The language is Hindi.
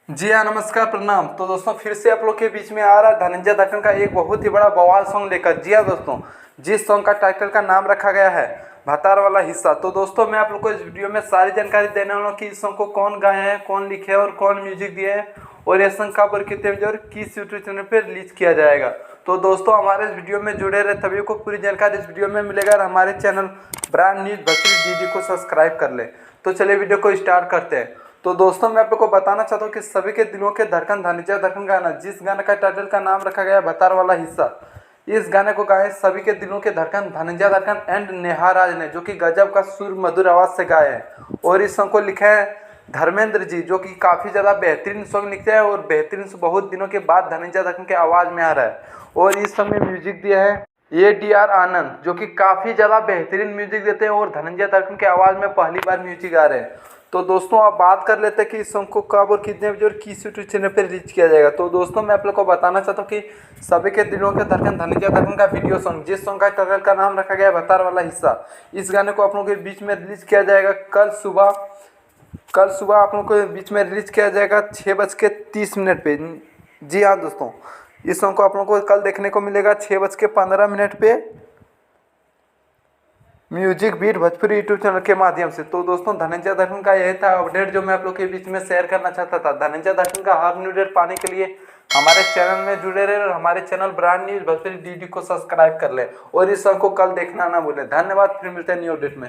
जी हाँ, नमस्कार, प्रणाम। तो दोस्तों फिर से आप लोग के बीच में आ रहा है धनंजय दत्तन का एक बहुत ही बड़ा बवाल सॉन्ग लेकर। जी हाँ दोस्तों, जिस सॉन्ग का टाइटल का नाम रखा गया है भतार वाला हिस्सा। तो दोस्तों मैं आप लोग को इस वीडियो में सारी जानकारी देने वाला हूँ कि इस सॉन्ग को कौन गाए हैं, कौन लिखे हैं और कौन म्यूजिक दिए हैं, और ये सॉन्ग कब और कितने बजे और किस यूट्यूब चैनल पर रिलीज किया जाएगा। तो दोस्तों हमारे इस वीडियो में जुड़े रहे, तभी को पूरी जानकारी इस वीडियो में मिलेगा। और हमारे channel brand news Bhojpuri DD को सब्सक्राइब कर ले। तो चलिए वीडियो को स्टार्ट करते हैं। तो दोस्तों मैं आप लोग को बताना चाहता हूँ कि सभी के दिलों के धड़कन धनंजय दत्तन गाना, जिस गाने का टाइटल का नाम रखा गया है भतार वाला हिस्सा, इस गाने को गाए सभी के दिलों के धड़कन धनंजय दत्तन एंड नेहा राज ने, जो कि गजब का सुर मधुर आवाज से गाए हैं। और इस सॉन्ग को लिखे हैं धर्मेंद्र जी, जो कि काफ़ी ज़्यादा बेहतरीन सॉन्ग लिखते हैं और बेहतरीन से बहुत दिनों के बाद धनंजय दत्तन के आवाज़ में आ रहा है। और इस सॉन्ग में म्यूजिक दिया है ADR आनंद, जो कि काफ़ी ज़्यादा बेहतरीन म्यूजिक देते हैं और धनंजय दत्तन के आवाज़ में पहली बार म्यूजिक आ रहे हैं। तो दोस्तों आप बात कर लेते हैं कि इस सॉन्ग को कब और कितने बजे और किस यूट्यूब चैनल पर रिलीज किया जाएगा। तो दोस्तों मैं आप लोग को बताना चाहता हूँ कि सभी के दिलों के धड़कन धनंजय दत्तन का वीडियो सॉन्ग, जिस सॉन्ग का टाइटल का नाम रखा गया है भतार वाला हिस्सा, इस गाने को आप लोगों के बीच में रिलीज किया जाएगा कल सुबह आप लोगों के बीच में रिलीज किया जाएगा 6:30 पे। जी हाँ दोस्तों, इस सॉन्ग को आप लोगों को कल देखने को मिलेगा 6:15 पे music beat Bhojpuri YouTube channel के माध्यम से। तो दोस्तों धनंजय दत्तन का यही था अपडेट जो मैं आप लोग के बीच में शेयर करना चाहता था। धनंजय दत्तन का हर न्यू अपडेट पाने के लिए हमारे चैनल में जुड़े रहे और हमारे channel brand news Bhojpuri DD को सब्सक्राइब कर ले और इस सॉन्ग को कल देखना ना भूलें। धन्यवाद, फिर मिलते हैं न्यू अपडेट में।